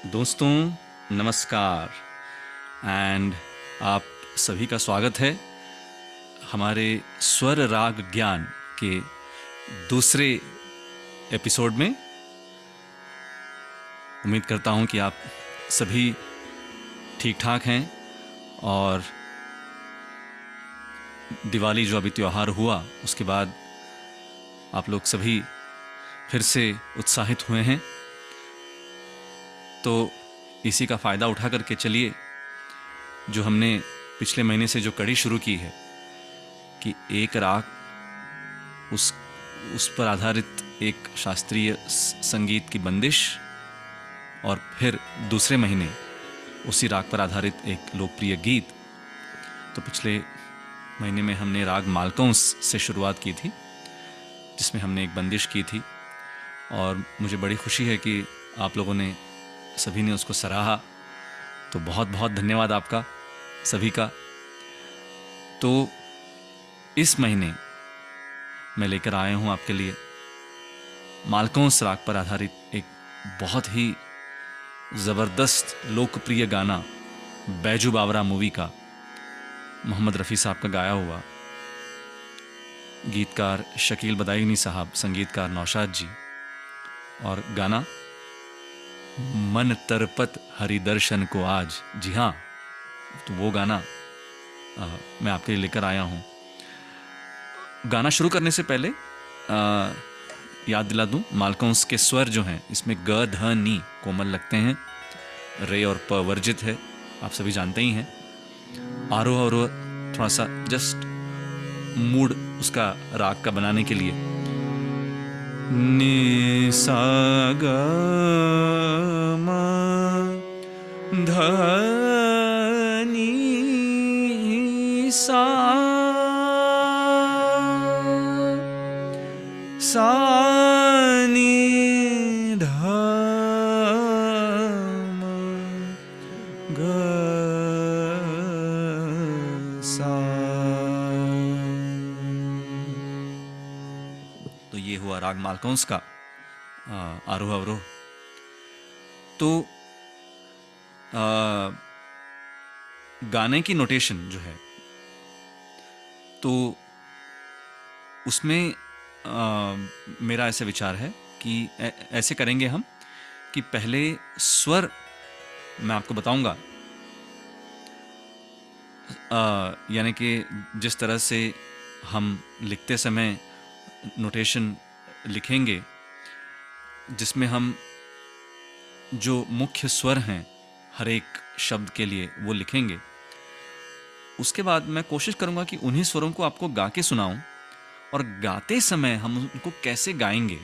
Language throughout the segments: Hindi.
दोस्तों नमस्कार एंड आप सभी का स्वागत है हमारे स्वर राग ज्ञान के दूसरे एपिसोड में। उम्मीद करता हूं कि आप सभी ठीक ठाक हैं और दिवाली जो अभी त्यौहार हुआ उसके बाद आप लोग सभी फिर से उत्साहित हुए हैं। तो इसी का फ़ायदा उठा करके चलिए, जो हमने पिछले महीने से जो कड़ी शुरू की है कि एक राग उस पर आधारित एक शास्त्रीय संगीत की बंदिश और फिर दूसरे महीने उसी राग पर आधारित एक लोकप्रिय गीत। तो पिछले महीने में हमने राग मालकौंस से शुरुआत की थी जिसमें हमने एक बंदिश की थी और मुझे बड़ी खुशी है कि आप लोगों ने सभी ने उसको सराहा। तो बहुत बहुत धन्यवाद आपका सभी का। तो इस महीने मैं लेकर आया हूँ आपके लिए मालकौंस राग पर आधारित एक बहुत ही ज़बरदस्त लोकप्रिय गाना बैजू बावरा मूवी का, मोहम्मद रफ़ी साहब का गाया हुआ। गीतकार शकील बदायूनी साहब, संगीतकार नौशाद जी, और गाना मन तरपत हरि दर्शन को आज। जी हाँ, तो वो गाना मैं आपके लिए लेकर आया हूँ। गाना शुरू करने से पहले याद दिला दूं, मालकौंस के स्वर जो हैं इसमें ग ध नी कोमल लगते हैं, रे और प वर्जित है, आप सभी जानते ही हैं। आरोह अवरोह थोड़ा सा जस्ट मूड उसका राग का बनाने के लिए नि सा ग म ध नि सा सा नि ध म ग सा। तो ये हुआ राग मालकौंस का आरोह अवरोह। तो गाने की नोटेशन जो है तो उसमें मेरा ऐसा विचार है कि ऐसे करेंगे हम कि पहले स्वर मैं आपको बताऊंगा, यानी कि जिस तरह से हम लिखते समय नोटेशन लिखेंगे जिसमें हम जो मुख्य स्वर हैं हर एक शब्द के लिए वो लिखेंगे। उसके बाद मैं कोशिश करूंगा कि उन्हीं स्वरों को आपको गा के सुनाऊं और गाते समय हम उनको कैसे गाएंगे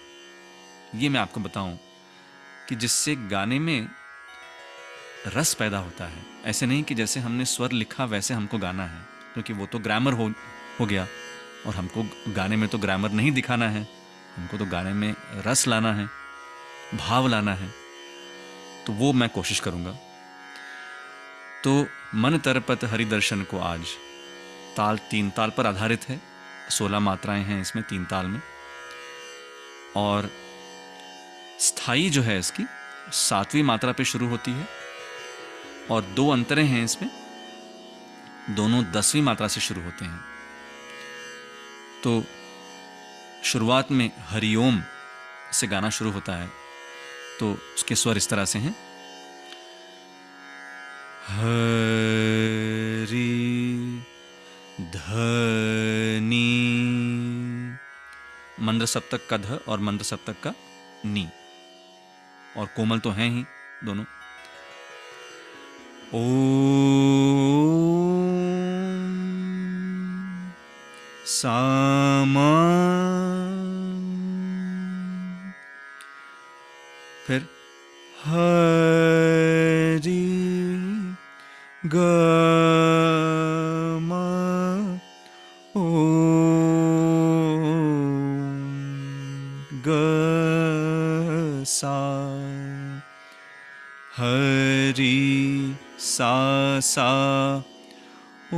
ये मैं आपको बताऊं कि जिससे गाने में रस पैदा होता है। ऐसे नहीं कि जैसे हमने स्वर लिखा वैसे हमको गाना है, क्योंकि वो तो ग्रामर हो गया और हमको गाने में तो ग्रामर नहीं दिखाना है, हमको तो गाने में रस लाना है, भाव लाना है। तो वो मैं कोशिश करूंगा। तो मन तरपत हरि दर्शन को आज, ताल 3 ताल पर आधारित है, 16 मात्राएं हैं इसमें 3 ताल में, और स्थाई जो है इसकी 7वीं मात्रा पे शुरू होती है और 2 अंतरे हैं इसमें, दोनों 10वीं मात्रा से शुरू होते हैं। तो शुरुआत में हरिओम से गाना शुरू होता है, तो उसके स्वर इस तरह से हैं। हरि धनी, मंद्र सप्तक का ध और मंद्र सप्तक का नी, और कोमल तो हैं ही दोनों। ओम सामा, फिर हरि ग म ओ ग सा, हरि सा सा ओ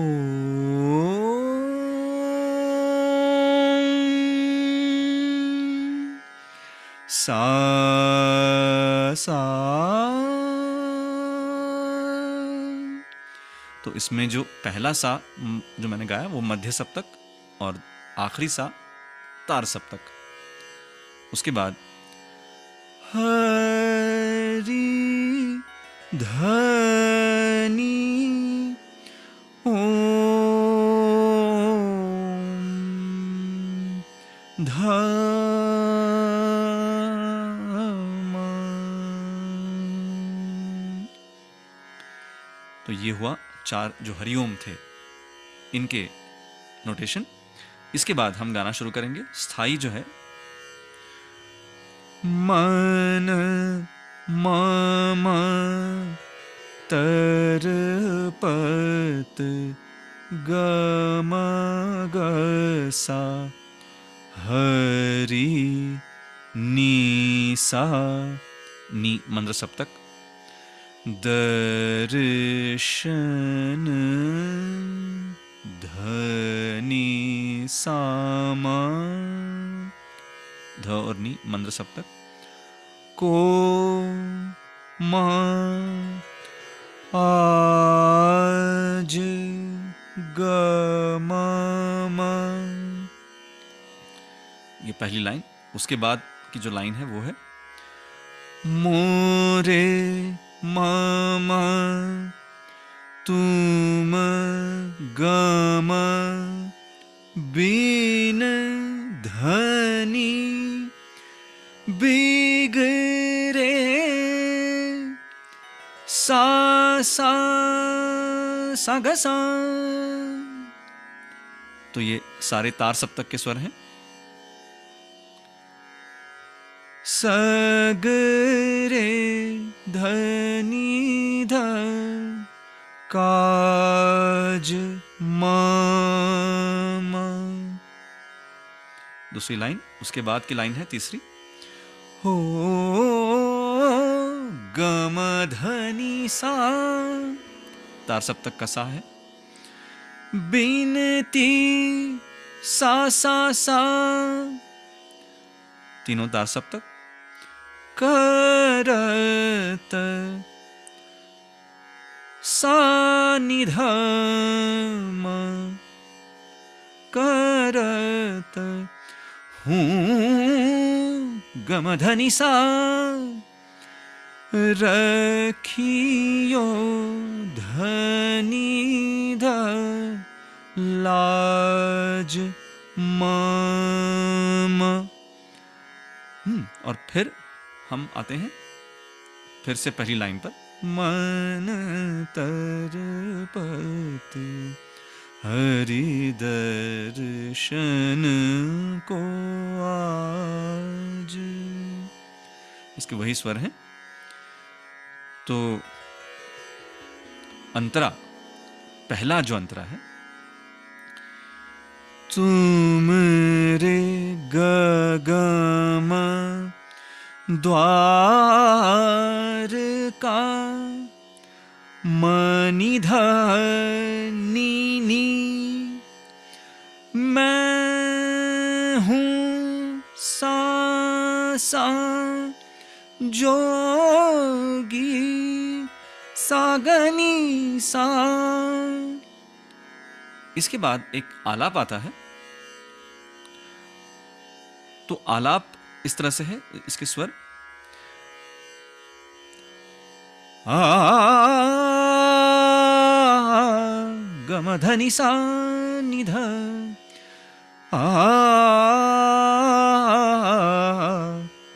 सा सा तो इसमें जो पहला सा जो मैंने गाया वो मध्य सप्तक और आखिरी सा तार सप्तक। उसके बाद हरि धनी ओम धम। तो ये हुआ 4 जो हरिओम थे इनके नोटेशन। इसके बाद हम गाना शुरू करेंगे। स्थाई जो है मन मम तरपत गम गसा हरि नीसा नी मंद्र सप्तक दर्शन धनी सामा ध और नी मंद्र सप्तक को आज गम। ये पहली लाइन। उसके बाद की जो लाइन है वो है मोरे मामा तुम गम बिन धनी बिगरे सा सा सा ग सा। तो ये सारे तार सप्तक के स्वर हैं। सगरे धनी ध काज मामा। दूसरी लाइन। उसके बाद की लाइन है तीसरी हो गम धनी सा तार सप्तक का सा है बिनती सा सा सा तीनों तार सप्तक करत सानिधम करत हूँ गमधनि सा रखियो धनी ध लाज मम। और फिर हम आते हैं फिर से पहली लाइन पर मन तरपत हरि दर्शन को आज। इसके वही स्वर हैं। तो अंतरा पहला जो अंतरा है तुम रे गगम द्वार का मनिधनी नी मैं हूँ सा सा जोगी सागनी सा। इसके बाद एक आलाप आता है। तो आलाप इस तरह से है। इसके स्वर गमधनि सा निध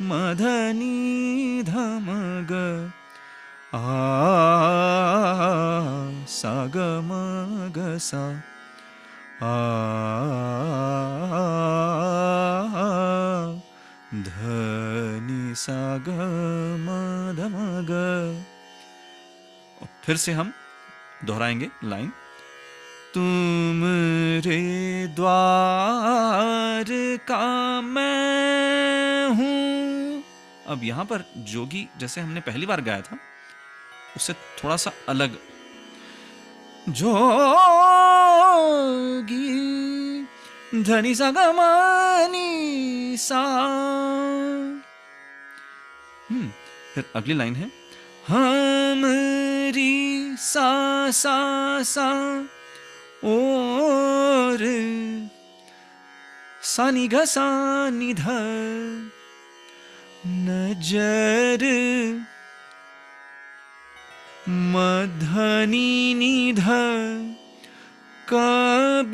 मधनि धमग सा गमग सा धनि सा ग म ध म ग। और फिर से हम दोहराएंगे लाइन तुम रे द्वार का मैं हूं। अब यहां पर जोगी जैसे हमने पहली बार गाया था उससे थोड़ा सा अलग जोगी धनी सा गमानी सा। फिर अगली लाइन है हम री सा सा सा और सा नि ग सा नि ध नजर मधनी निध कब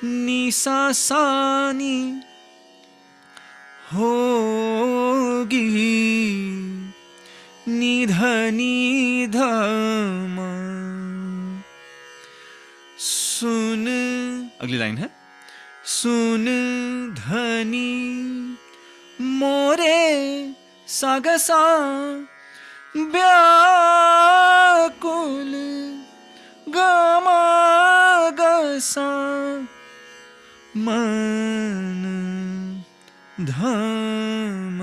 निसा सानी होगी निधनी धम। सुन, अगली लाइन है, सुन धनी मोरे सागसा व्याकुल गमा गसा मन धम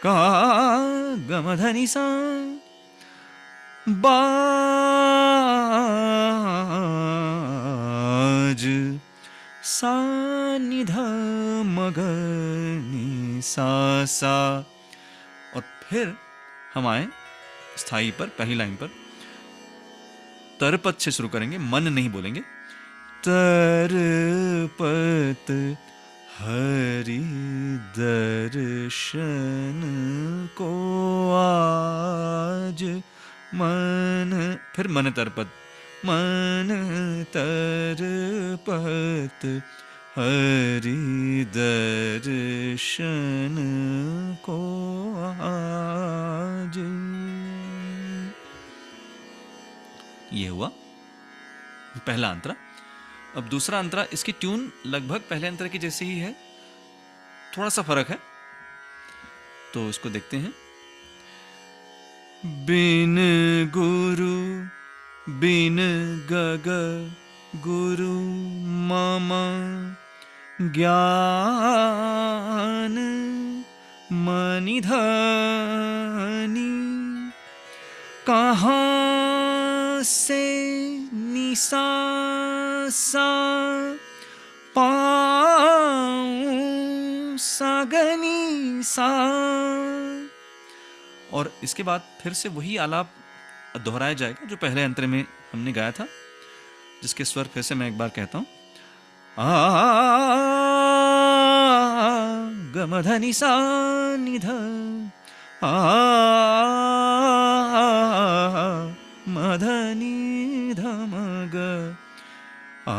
का गमधनि सा बाज सा निध मगनी सा सा। और फिर हम आए स्थाई पर, पहली लाइन पर तरपत से शुरू करेंगे, मन नहीं बोलेंगे। तरपत हरि दर्शन को आज मन, फिर मन तरपत, मन तरपत हरि दर्शन को आज। ये हुआ पहला अंतरा। अब दूसरा अंतरा, इसकी ट्यून लगभग पहले अंतरा की जैसे ही है, थोड़ा सा फर्क है, तो इसको देखते हैं। बिन गुरु बिन गग गुरु मम ज्ञान मनिधनि कहाँ से निसा सा पाऊं सागनी सा। और इसके बाद फिर से वही आलाप दोहराया जाएगा जो पहले अंतरे में हमने गाया था, जिसके स्वर फिर से मैं एक बार कहता हूं। आ गमधनि सा निध आ मधनि धमग आ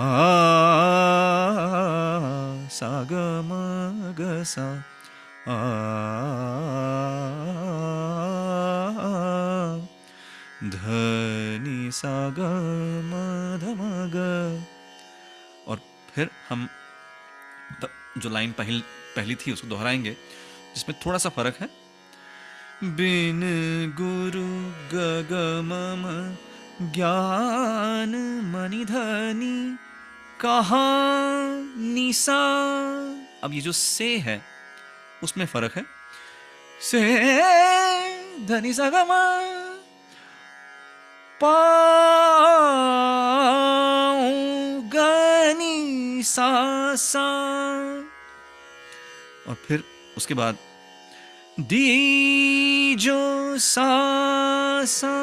सा ग म ग सा आ धनि सा ग म ध म ग। और फिर हम जो लाइन पहली थी उसको दोहराएंगे, जिसमें थोड़ा सा फर्क है। बिन गुरु गग मम ज्ञान मनिधनि कहाँ निसा। अब ये जो से है उसमें फर्क है। से धनि सा ग म पाऊं गनि सा सा। और फिर उसके बाद दी जो सा सा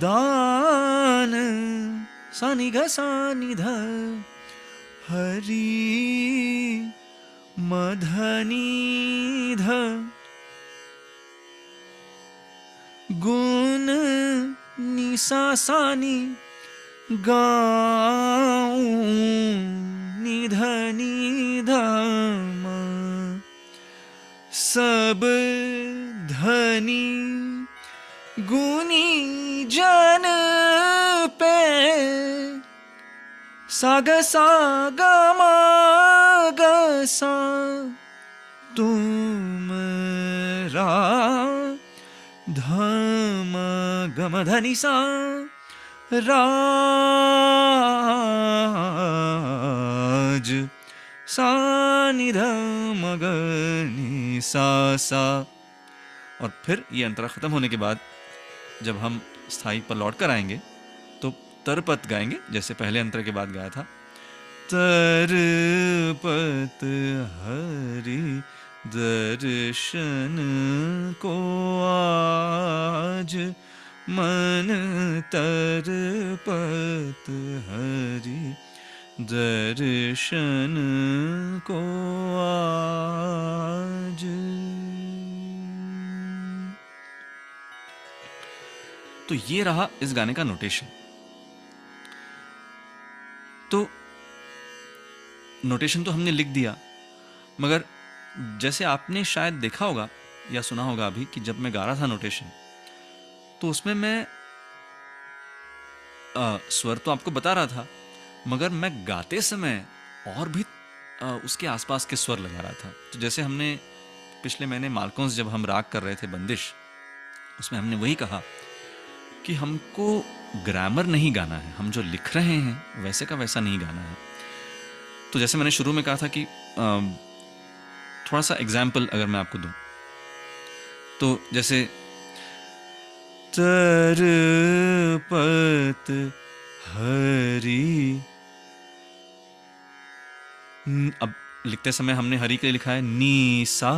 दान सा नि ग सा नि ध हरि मधनि ध गुण निसा सा नि गाऊं निधनि धम सब धनी गुनी जन पे साग साग ग सा तुमरा धम गम धनि सा राज सा नि ध म ग नि सा सा। और फिर ये अंतरा खत्म होने के बाद जब हम स्थाई पर लौट कर आएंगे तो तरपत गाएंगे, जैसे पहले अंतरा के बाद गाया था। तरपत हरि दर्शन को आज मन तरपत हरि, दर्शन को आज। तो ये रहा इस गाने का नोटेशन। तो नोटेशन तो हमने लिख दिया, मगर जैसे आपने शायद देखा होगा या सुना होगा अभी कि जब मैं गा रहा था नोटेशन, तो उसमें मैं स्वर तो आपको बता रहा था, मगर मैं गाते समय और भी उसके आसपास के स्वर लगा रहा था। तो जैसे हमने पिछले महीने मालकोंस जब हम राग कर रहे थे बंदिश, उसमें हमने वही कहा कि हमको ग्रामर नहीं गाना है, हम जो लिख रहे हैं वैसे का वैसा नहीं गाना है। तो जैसे मैंने शुरू में कहा था कि थोड़ा सा एग्जाम्पल अगर मैं आपको दूं, तो जैसे तरपत हरि, अब लिखते समय हमने हरि के लिए लिखा है नी सा,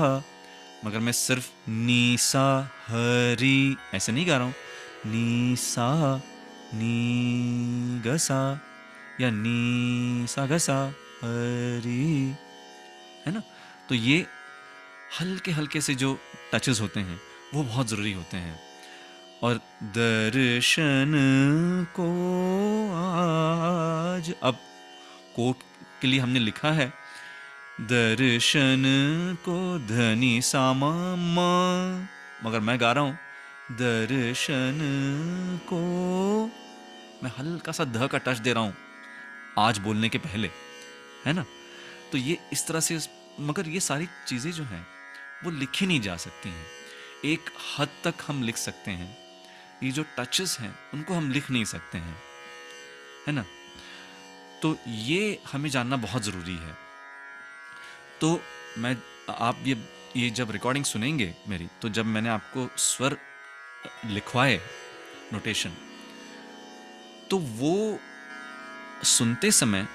मगर मैं सिर्फ नी सा हरि ऐसे नहीं गा रहा हूं, नी सा नी गसा या नी सा गसा हरि, है ना। तो ये हल्के हल्के से जो टचेस होते हैं वो बहुत ज़रूरी होते हैं। और दर्शन को आज, अब कोट के लिए हमने लिखा है दर्शन को धनी सामा म, मगर मैं गा रहा हूं दर्शन को, मैं हल्का सा ध का टच दे रहा हूं आज बोलने के पहले, है ना। तो ये इस तरह से, मगर ये सारी चीज़ें जो हैं वो लिखी नहीं जा सकती हैं। एक हद तक हम लिख सकते हैं, ये जो टचेस हैं उनको हम लिख नहीं सकते हैं, है ना। तो ये हमें जानना बहुत ज़रूरी है। तो मैं, आप ये जब रिकॉर्डिंग सुनेंगे मेरी, तो जब मैंने आपको स्वर लिखवाए नोटेशन, तो वो सुनते समय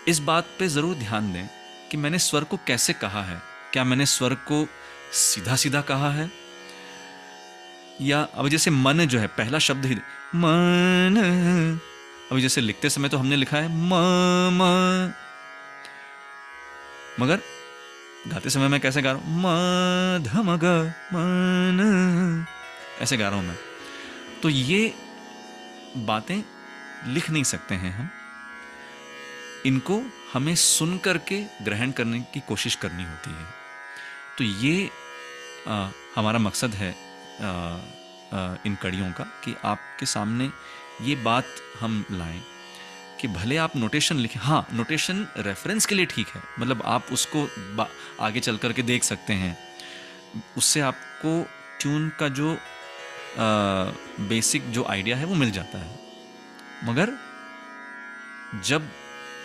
इस बात पे ज़रूर ध्यान दें कि मैंने स्वर को कैसे कहा है। क्या मैंने स्वर को सीधा सीधा कहा है, या अब जैसे मन जो है पहला शब्द ही मन, अभी जैसे लिखते समय तो हमने लिखा है म, मगर गाते समय मैं कैसे गा रहा हूं, म धम ग मन, ऐसे गा रहा हूं मैं। तो ये बातें लिख नहीं सकते हैं हम, इनको हमें सुन करके ग्रहण करने की कोशिश करनी होती है। तो ये हमारा मकसद है इन कड़ियों का, कि आपके सामने ये बात हम लाएं कि भले आप नोटेशन लिखें, हाँ नोटेशन रेफरेंस के लिए ठीक है, मतलब आप उसको आगे चल करके देख सकते हैं, उससे आपको ट्यून का जो बेसिक जो आइडिया है वो मिल जाता है। मगर जब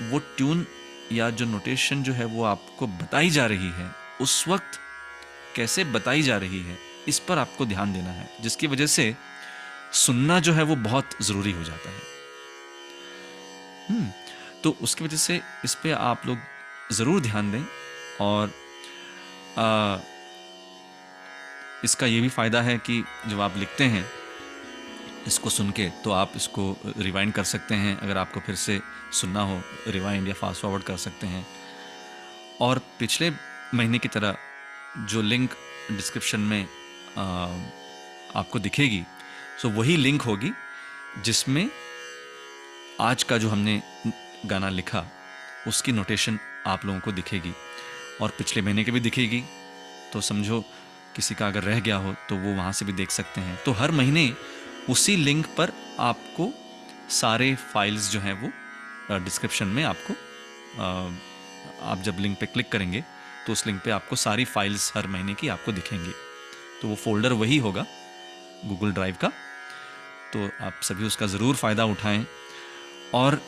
वो ट्यून या जो नोटेशन जो है वो आपको बताई जा रही है, उस वक्त कैसे बताई जा रही है इस पर आपको ध्यान देना है, जिसकी वजह से सुनना जो है वो बहुत ज़रूरी हो जाता है। तो उसकी वजह से इस पे आप लोग ज़रूर ध्यान दें। और इसका ये भी फ़ायदा है कि जब आप लिखते हैं इसको सुन के, तो आप इसको रिवाइंड कर सकते हैं, अगर आपको फिर से सुनना हो रिवाइंड या फास्ट फॉरवर्ड कर सकते हैं। और पिछले महीने की तरह जो लिंक डिस्क्रिप्शन में आपको दिखेगी, सो वही लिंक होगी जिसमें आज का जो हमने गाना लिखा उसकी नोटेशन आप लोगों को दिखेगी, और पिछले महीने की भी दिखेगी। तो समझो किसी का अगर रह गया हो तो वो वहाँ से भी देख सकते हैं। तो हर महीने उसी लिंक पर आपको सारे फाइल्स जो हैं वो डिस्क्रिप्शन में आपको, आप जब लिंक पे क्लिक करेंगे तो उस लिंक पे आपको सारी फाइल्स हर महीने की आपको दिखेंगी। तो वो फोल्डर वही होगा गूगल ड्राइव का। तो आप सभी उसका ज़रूर फ़ायदा उठाएं, और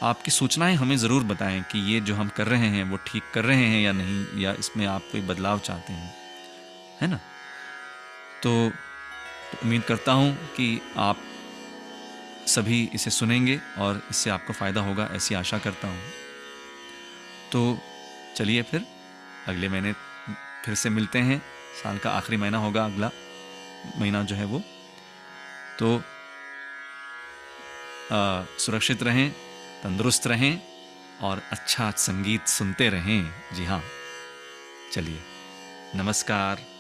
आपकी सूचनाएं हमें ज़रूर बताएं कि ये जो हम कर रहे हैं वो ठीक कर रहे हैं या नहीं, या इसमें आप कोई बदलाव चाहते हैं, है ना। तो उम्मीद करता हूँ कि आप सभी इसे सुनेंगे और इससे आपको फ़ायदा होगा, ऐसी आशा करता हूँ। तो चलिए फिर अगले महीने फिर से मिलते हैं। साल का आखिरी महीना होगा, अगला महीना जो है वो। तो सुरक्षित रहें, तंदुरुस्त रहें और अच्छा संगीत सुनते रहें। जी हाँ, चलिए, नमस्कार।